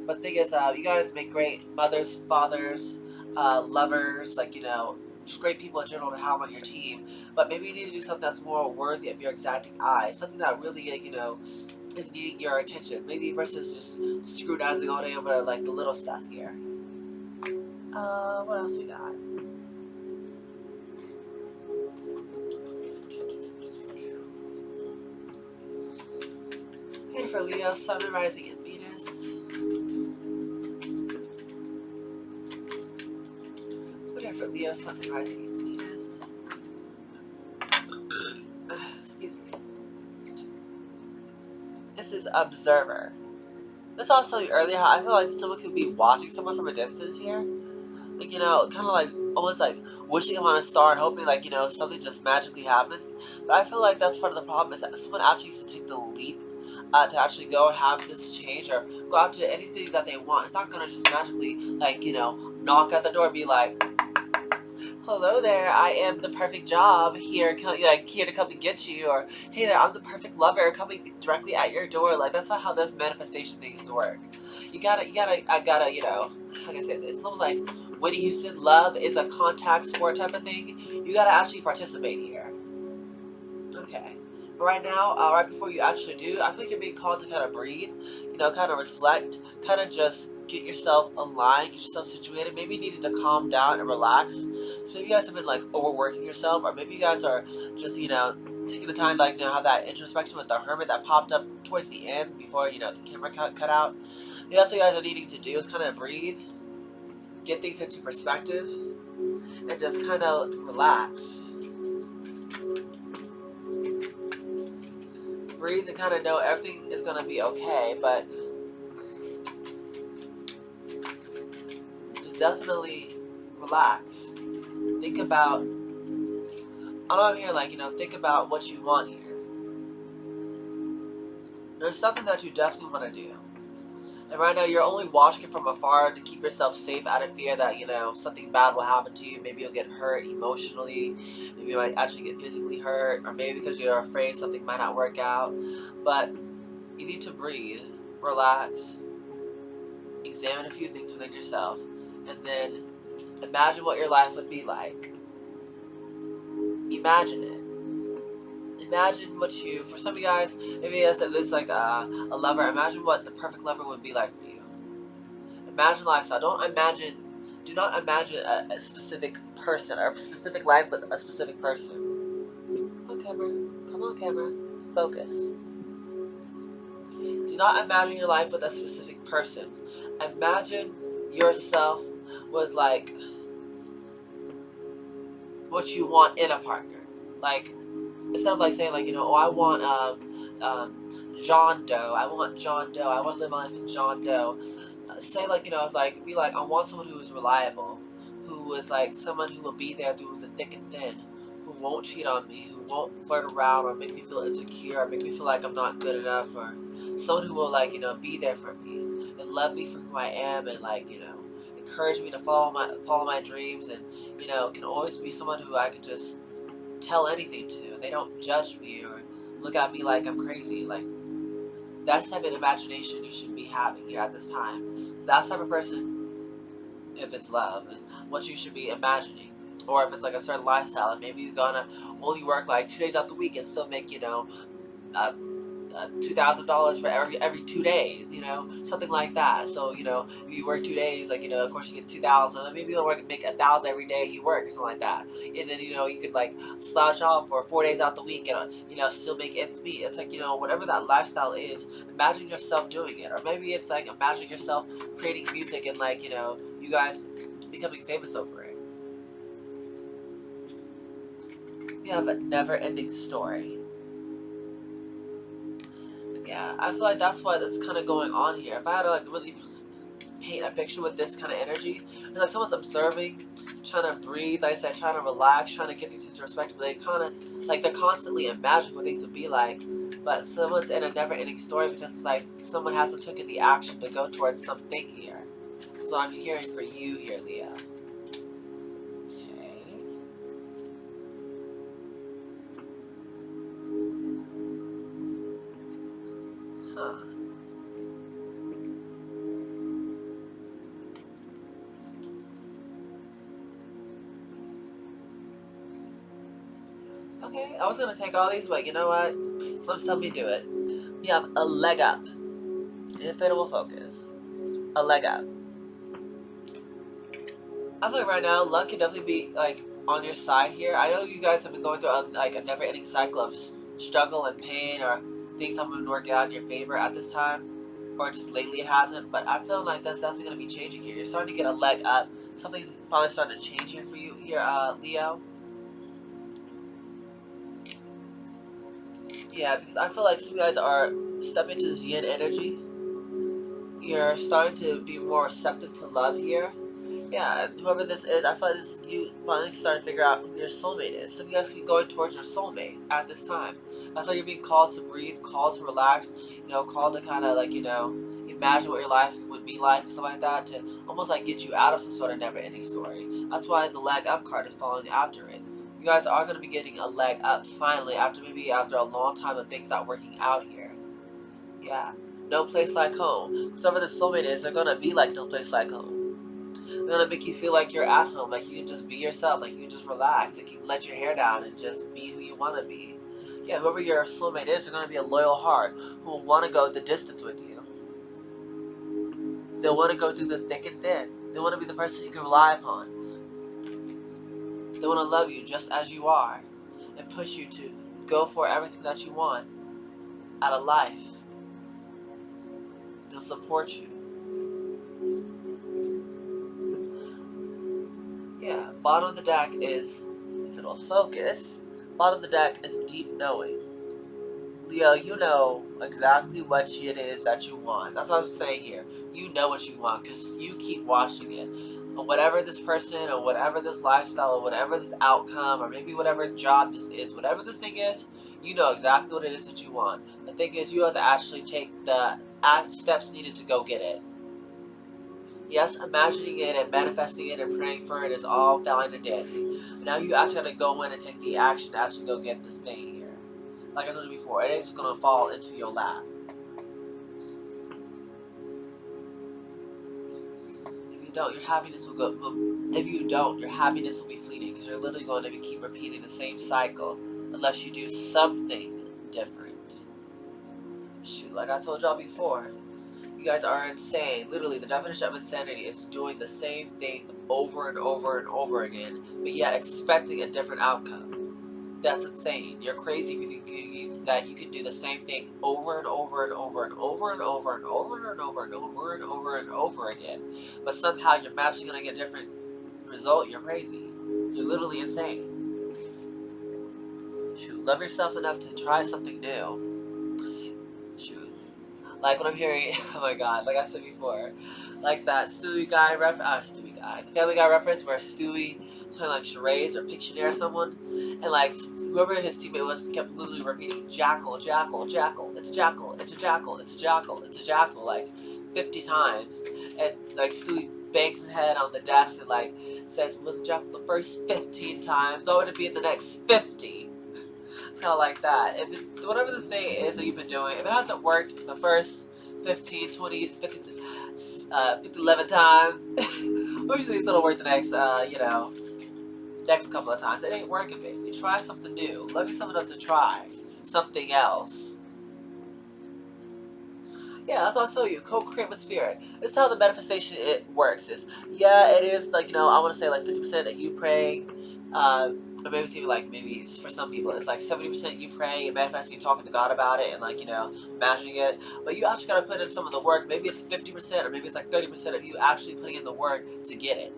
But the thing is, you guys make great mothers, fathers, lovers, just great people in general to have on your team. But maybe you need to do something that's more worthy of your exacting eye. Something that really, is needing your attention. Maybe versus just scrutinizing all day over the little stuff here. What else we got? And for Leo, Sun, Rising, and Venus. Whatever, Leo, Sun, Rising, and Venus. Excuse me. this is observer. This also tell you earlier how I feel like someone could be watching someone from a distance here. Like, kind of like almost like wishing upon a star and hoping like, something just magically happens. But I feel like that's part of the problem is that someone actually needs to take the leap to actually go and have this change or go out to anything that they want. It's not gonna just magically like, knock at the door and be like, hello there, I am the perfect job here, here to come and get you, or hey there, I'm the perfect lover coming directly at your door. Like that's not how this manifestation things work. I gotta, how can I say this? It's almost like Whitney Houston, love is a contact sport type of thing. You gotta actually participate here. Okay. But right now, right before you actually do, I feel like you're being called to kind of breathe, kind of reflect, kind of just get yourself aligned, get yourself situated. Maybe you needed to calm down and relax. So maybe you guys have been like overworking yourself, or maybe you guys are just, taking the time to like, have that introspection with the hermit that popped up towards the end before, the camera cut out. Maybe that's what you guys are needing to do is kind of breathe, get things into perspective, and just kind of relax. Breathe and kind of know everything is going to be okay, but just definitely relax. Think about, I'm here like, think about what you want here. There's something that you definitely want to do. And right now you're only watching it from afar to keep yourself safe out of fear that, something bad will happen to you. Maybe you'll get hurt emotionally. Maybe you might actually get physically hurt. Or maybe because you're afraid something might not work out. But you need to breathe, relax, examine a few things within yourself, and then imagine what your life would be like. Imagine it. Imagine what for some of you guys, maybe it's like a lover, imagine what the perfect lover would be like for you. Imagine lifestyle. Do not imagine a specific person or a specific life with a specific person. Come on camera, focus. Do not imagine your life with a specific person. Imagine yourself with like what you want in a partner. Like instead of like saying like, oh, I want John Doe. I want John Doe. I want to live my life with John Doe. Say like, like be like, I want someone who is reliable, who is like someone who will be there through the thick and thin, who won't cheat on me, who won't flirt around or make me feel insecure or make me feel like I'm not good enough, or someone who will like, be there for me and love me for who I am and like, encourage me to follow my dreams and, can always be someone who I can just tell anything to and they don't judge me or look at me like I'm crazy. Like that's the type of imagination you should be having here at this time. That type of person, if it's love, is what you should be imagining. Or if it's like a certain lifestyle, and maybe you're gonna only work like 2 days out the week and still make, $2,000 for every 2 days, something like that. So, if you work 2 days, like, of course you get 2,000. Maybe you'll make 1,000 every day you work or something like that. And then, you could like slouch off for 4 days out the week and, still make ends meet. It's like, whatever that lifestyle is, imagine yourself doing it. Or maybe it's like imagine yourself creating music and like, you guys becoming famous over it. We have a never-ending story. Yeah, I feel like that's why that's kind of going on here. If I had to like really paint a picture with this kind of energy, it's like someone's observing, trying to breathe, like I said, trying to relax, trying to get things into perspective. They kind of like they're constantly imagining what things would be like, but someone's in a never-ending story because it's like someone hasn't taken the action to go towards something here. So I'm hearing for you here, Leah. Okay. Huh. Okay, I was gonna take all these, but you know what? Someone's telling me to do it. We have a leg up. If it will focus. A leg up. I feel like right now, luck can definitely be like on your side here. I know you guys have been going through a never-ending cycle of struggle and pain, or things haven't been working out in your favor at this time, or just lately it hasn't. But I feel like that's definitely going to be changing here. You're starting to get a leg up. Something's finally starting to change here for you here, Leo. Yeah, because I feel like some guys are stepping into this yin energy. You're starting to be more receptive to love here. Yeah, and whoever this is, I feel like this is you finally starting to figure out who your soulmate is. Some of you guys be going towards your soulmate at this time. That's why you're being called to breathe, called to relax, called to kind of like, imagine what your life would be like and stuff like that to almost like get you out of some sort of never ending story. That's why the leg up card is following after it. You guys are going to be getting a leg up finally after a long time of things not working out here. Yeah. No place like home. Whoever the soulmate is, they're going to be like no place like home. They're gonna make you feel like you're at home, like you can just be yourself, like you can just relax, like you can let your hair down and just be who you want to be. Yeah, whoever your soulmate is, they're gonna be a loyal heart who will want to go the distance with you. They'll want to go through the thick and thin. They want to be the person you can rely upon. They want to love you just as you are and push you to go for everything that you want out of life. They'll support you. Yeah, bottom of the deck is, if it'll focus, bottom of the deck is deep knowing. Leo, you know exactly what it is that you want. That's what I'm saying here. You know what you want because you keep watching it. Whatever this person or whatever this lifestyle or whatever this outcome or maybe whatever job this is, whatever this thing is, you know exactly what it is that you want. The thing is, you have to actually take the steps needed to go get it. Yes, imagining it and manifesting it and praying for it is all fine and dandy. Now you actually got to go in and take the action to actually go get this thing here. Like I told you before, it ain't just gonna fall into your lap. If you don't, your happiness will go. If you don't, your happiness will be fleeting because you're literally going to keep repeating the same cycle unless you do something different. Shoot, like I told y'all before, you guys are insane. Literally, the definition of insanity is doing the same thing over and over and over again, but yet expecting a different outcome. That's insane. You're crazy if you think that you can do the same thing over and over and over and over and over and over and over and over and over and over again, but somehow you're magically gonna get a different result. You're crazy. You're literally insane. Shoot, love yourself enough to try something new. Shoot, like when I'm hearing, oh my god, like I said before, like that Family Guy reference where Stewie was playing like charades or Pictionary or someone, and like whoever his teammate was kept literally repeating jackal, jackal, jackal, it's a jackal, it's a jackal, it's a jackal, it's a jackal, like 50 times, and like Stewie bangs his head on the desk and like says, was it jackal the first 15 times? What would it be in the next 50? It's kind of like that. Whatever this thing is that you've been doing, if it hasn't worked the first 15, 20, 50, 11 times, usually it's gonna work the next, next couple of times. It ain't working, baby. Try something new. Love yourself enough to try something else. Yeah, that's what I tell you. Co-create with spirit. This is how the manifestation it works. It is like I want to say like 50% of you praying, or maybe it's even like maybe for some people it's like 70% you praying and manifesting, you talking to God about it and like imagining it. But you actually gotta put in some of the work. Maybe it's 50% or maybe it's like 30% of you actually putting in the work to get it.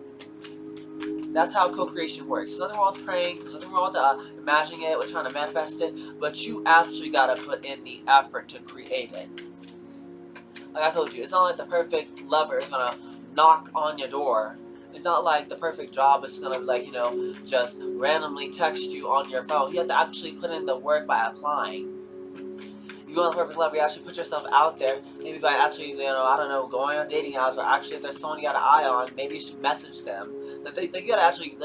That's how co-creation works. There's nothing wrong with praying. There's nothing wrong with imagining it or trying to manifest it. But you actually gotta put in the effort to create it. Like I told you, it's not like the perfect lover is gonna knock on your door. It's not like the perfect job is gonna just randomly text you on your phone. You have to actually put in the work by applying. If you want a perfect lover, you actually put yourself out there. Maybe by actually, I don't know, going on dating apps, or actually if there's someone you got an eye on, maybe you should message them. They gotta actually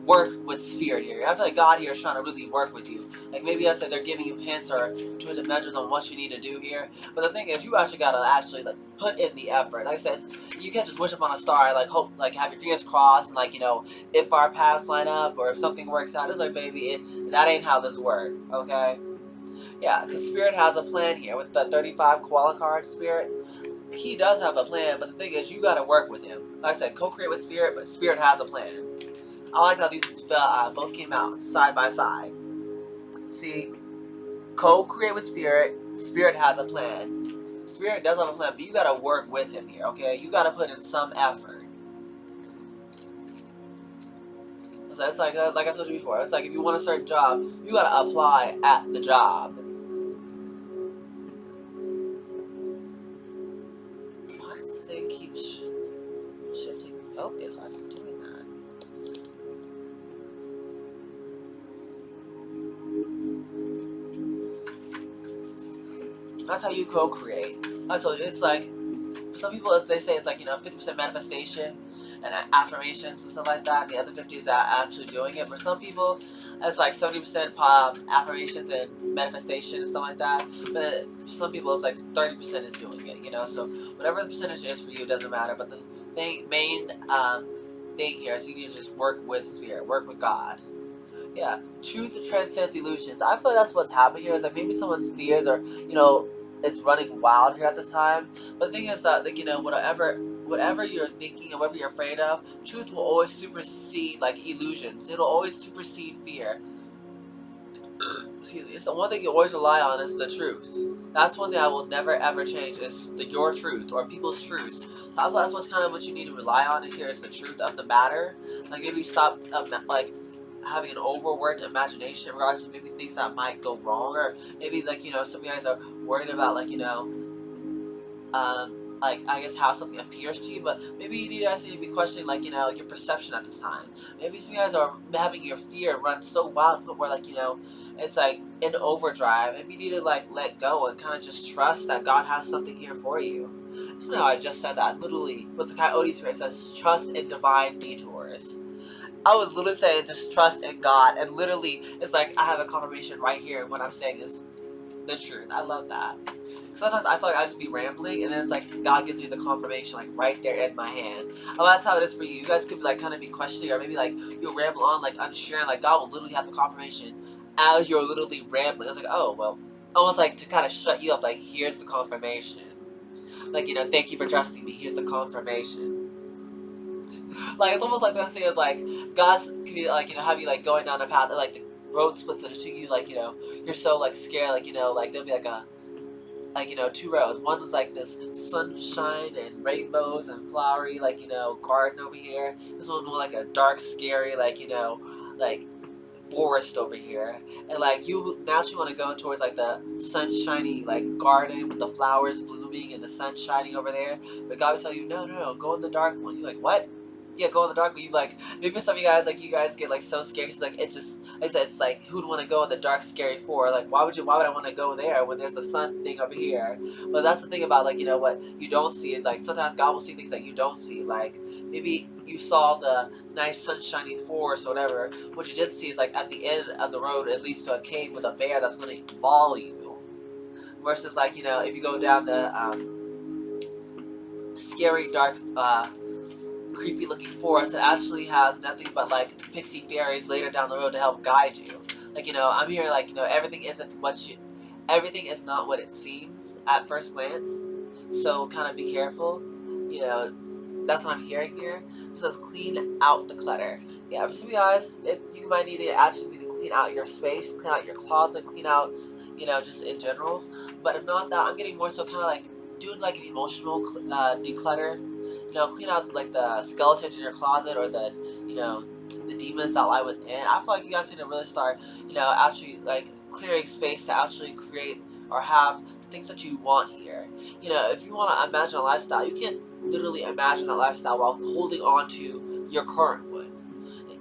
work with spirit here. I feel like God here is trying to really work with you. Like maybe I said they're giving you hints or intuitive measures on what you need to do here. But the thing is, you actually gotta actually put in the effort. Like I said, you can't just wish upon a star and hope, have your fingers crossed and if our paths line up or if something works out. It's like, baby, that ain't how this works. Okay. Yeah, because Spirit has a plan here with the 35 koala card Spirit. He does have a plan, but the thing is, you gotta work with him. Like I said, co-create with Spirit, but Spirit has a plan. I like how these both came out side by side. See, co-create with Spirit. Spirit has a plan. Spirit does have a plan, but you gotta work with him here, okay? You gotta put in some effort. So it's like I told you before. It's like if you want a certain job, you gotta apply at the job. Why does this thing keep shifting focus? Why is it doing that? That's how you co-create. I told you, it's like some people, they say it's like 50% manifestation and affirmations and stuff like that. The other 50 is actually doing it. For some people, it's like 70% affirmations and manifestation and stuff like that. But for some people, it's like 30% is doing it. So whatever the percentage is for you, doesn't matter. But the main thing here is you need to just work with spirit, work with God. Yeah, truth transcends illusions. I feel like that's what's happening here. Is like maybe someone's fears are, it's running wild here at this time. But the thing is that, like, whatever you're thinking and whatever you're afraid of, truth will always supersede like illusions. It'll always supersede fear. Excuse me. It's the one thing you always rely on is the truth. That's one thing I will never ever change is your truth or people's truths. So I feel that's what's kind of what you need to rely on here is the truth of the matter. Like maybe stop like having an overworked imagination in regards to maybe things that might go wrong, or maybe like some of you guys are worried about like like I guess how something appears to you, but maybe you guys need to be questioning like your perception at this time. Maybe some of you guys are having your fear run so wild where like it's like in overdrive. Maybe you need to like let go and kind of just trust that God has something here for you. It's funny how I just said that literally, but the Coyote Spirit says trust in divine detours. I was literally saying just trust in God, and literally it's like I have a confirmation right here. What I'm saying is the truth. I love that. Sometimes I feel like I just be rambling, and then it's like God gives me the confirmation, like right there in my hand. Well, that's how it is for you. You guys could be like kind of be questioning, or maybe like you'll ramble on, like unsure, and like God will literally have the confirmation as you're literally rambling. It's like, oh well, almost like to kind of shut you up. Like here's the confirmation. Like thank you for trusting me. Here's the confirmation. Like it's almost like what I'm saying is like God's could be like have you like going down a path and like the road splits into two. You like you're so like scared like like there'll be like a like two roads. One is like this sunshine and rainbows and flowery like garden over here. This one more like a dark, scary like like forest over here. And like you naturally want to go towards like the sunshiny like garden with the flowers blooming and the sun shining over there. But God will tell you, no, go in the dark one. You're like, what? Yeah, go in the dark one. You like maybe some of you guys like you guys get like so scared. It's like it just like I said, it's like who'd want to go in the dark scary for? Like why would I want to go there when there's the sun thing over here? But that's the thing about like what you don't see is like sometimes God will see things that you don't see. Like maybe you saw the nice sunshiny forest or whatever. What you didn't see is like at the end of the road it leads to a cave with a bear that's gonna maul you. Versus like if you go down the scary dark creepy looking forest, it actually has nothing but like pixie fairies later down the road to help guide you. Like I'm here like everything isn't what you everything is not what it seems at first glance. So kind of be careful. That's what I'm hearing here. It says clean out the clutter. Yeah, for some of you guys, you might need to actually need to clean out your space, clean out your closet, clean out, just in general. But if not that, I'm getting more so kind of like doing like an emotional declutter. Clean out like the skeletons in your closet or the demons that lie within. I feel like you guys need to really start, actually like clearing space to actually create or have the things that you want here. If you want to imagine a lifestyle, you can't literally imagine that lifestyle while holding on to your current one.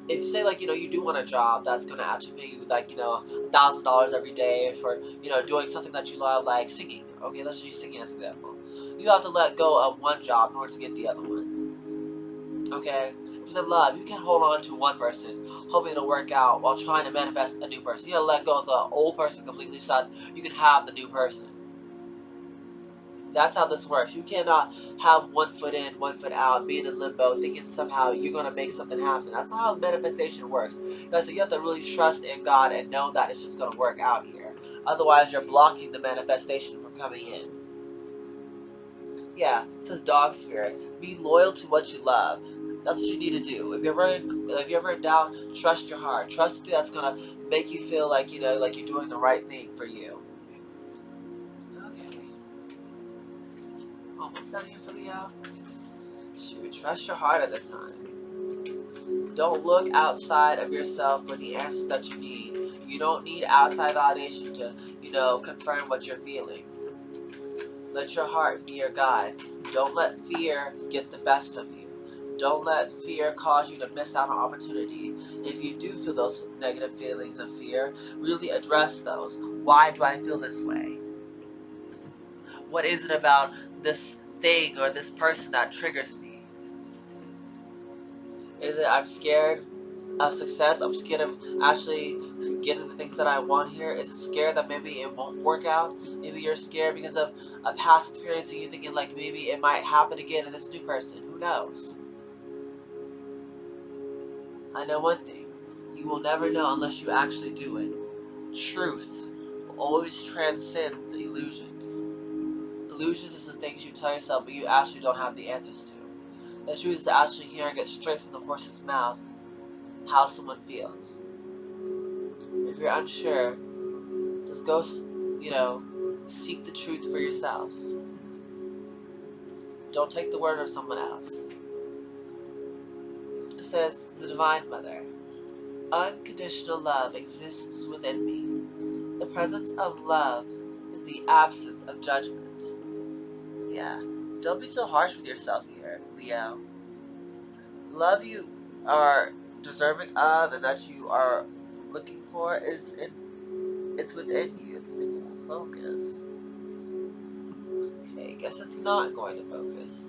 If say like you do want a job that's gonna actually pay you like $1,000 every day for doing something that you love like singing. Okay, let's use singing as an example. You have to let go of one job in order to get the other one. Okay. If it's love, you can't hold on to one person, hoping it'll work out while trying to manifest a new person. You gotta let go of the old person completely so that you can have the new person. That's how this works. You cannot have one foot in, one foot out, being in limbo, thinking somehow you're going to make something happen. That's not how manifestation works. So you have to really trust in God and know that it's just going to work out here. Otherwise, you're blocking the manifestation from coming in. Yeah, it says dog spirit. Be loyal to what you love. That's what you need to do. If you're ever in doubt, trust your heart. Trust the thing that's gonna make you feel like like you're doing the right thing for you. Okay. Almost done here for Leo. Shoot, trust your heart at this time. Don't look outside of yourself for the answers that you need. You don't need outside validation to, confirm what you're feeling. Let your heart be your guide. Don't let fear get the best of you. Don't let fear cause you to miss out on opportunity. If you do feel those negative feelings of fear, really address those. Why do I feel this way? What is it about this thing or this person that triggers me? Is it I'm scared of success? I'm scared of actually getting the things that I want here? Is it scared that maybe it won't work out? Maybe you're scared because of a past experience and you're thinking like maybe it might happen again to this new person. Who knows? I know one thing. You will never know unless you actually do it. Truth always transcends illusions. Illusions is the things you tell yourself but you actually don't have the answers to. The truth is actually hearing it straight from the horse's mouth how someone feels. If you're unsure, just go, seek the truth for yourself. Don't take the word of someone else. It says, the Divine Mother, unconditional love exists within me. The presence of love is the absence of judgment. Yeah, don't be so harsh with yourself here, Leo. Love you are deserving of and that you are looking for it's within you. It's thinking of focus. Okay, guess it's not going to focus.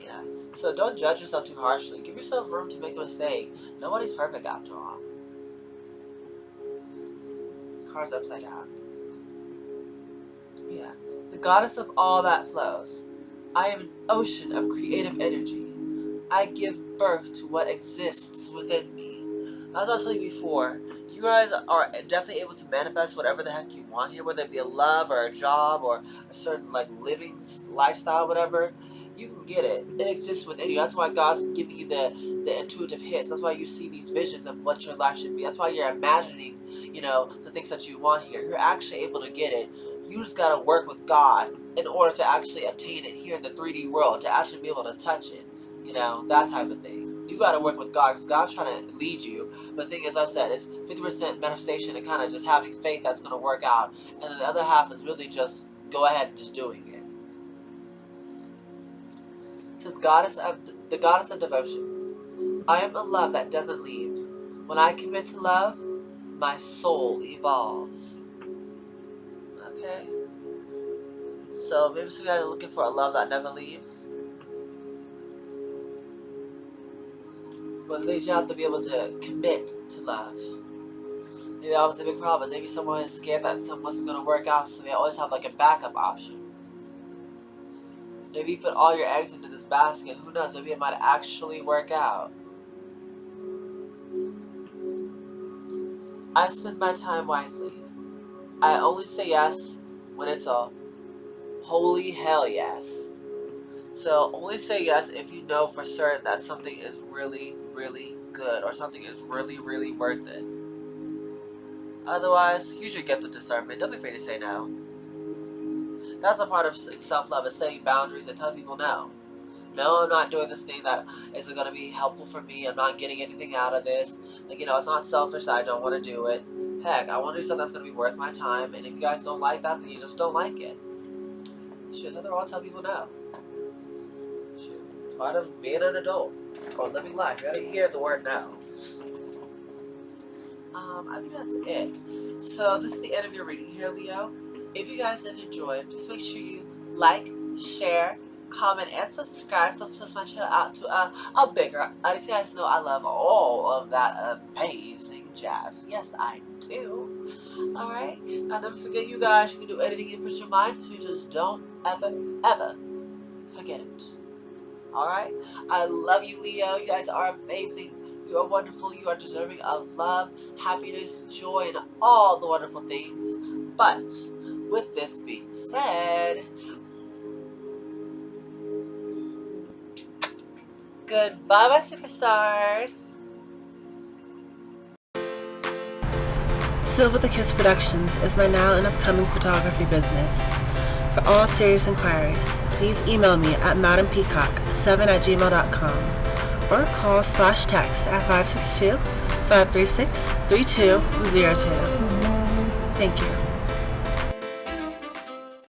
Yeah, so don't judge yourself too harshly. Give yourself room to make a mistake. Nobody's perfect after all. Cards upside down. Yeah, the goddess of all that flows. I am an ocean of creative energy. I give birth to what exists within me. As I was telling you before, you guys are definitely able to manifest whatever the heck you want here, whether it be a love or a job or a certain living lifestyle, whatever. You can get it. It exists within you. That's why God's giving you the intuitive hits. That's why you see these visions of what your life should be. That's why you're imagining, the things that you want here. You're actually able to get it. You just gotta work with God in order to actually obtain it here in the 3D world, to actually be able to touch it. That type of thing. You gotta work with God because God's trying to lead you. But the thing is, I said, it's 50% manifestation and kind of just having faith that's gonna work out. And then the other half is really just go ahead and just doing it. It says, the goddess of devotion. I am a love that doesn't leave. When I commit to love, my soul evolves. Okay? So maybe some of you guys are looking for a love that never leaves. But at least you have to be able to commit to love. Maybe that was the big problem. Maybe someone is scared that something wasn't going to work out, so they always have a backup option. Maybe you put all your eggs into this basket. Who knows? Maybe it might actually work out. I spend my time wisely. I only say yes when it's a holy hell yes. So only say yes if you know for certain that something is really, really good or something is really, really worth it. Otherwise, use your gift of discernment. Don't be afraid to say no. That's a part of self-love, is setting boundaries and telling people no. No, I'm not doing this thing that isn't going to be helpful for me. I'm not getting anything out of this. It's not selfish that I don't want to do it. Heck, I want to do something that's going to be worth my time. And if you guys don't like that, then you just don't like it. Shoot, after all, tell people no. Shoot, it's part of being an adult or living life. You gotta hear the word no. I think that's it. So this is the end of your reading here, Leo. If you guys did enjoy it, please make sure you like, share, comment, and subscribe. Let's push my channel out to a bigger audience. You guys know I love all of that amazing jazz. Yes, I do. Alright? I'll never forget, you guys. You can do anything you put your mind to. Just don't ever, ever forget it. Alright? I love you, Leo. You guys are amazing. You are wonderful. You are deserving of love, happiness, joy, and all the wonderful things. But with this being said, goodbye, my superstars. Silver the Kiss Productions is my now and upcoming photography business. For all serious inquiries, please email me at madampeacock7@gmail.com or call/text at 562-536-3202. Thank you.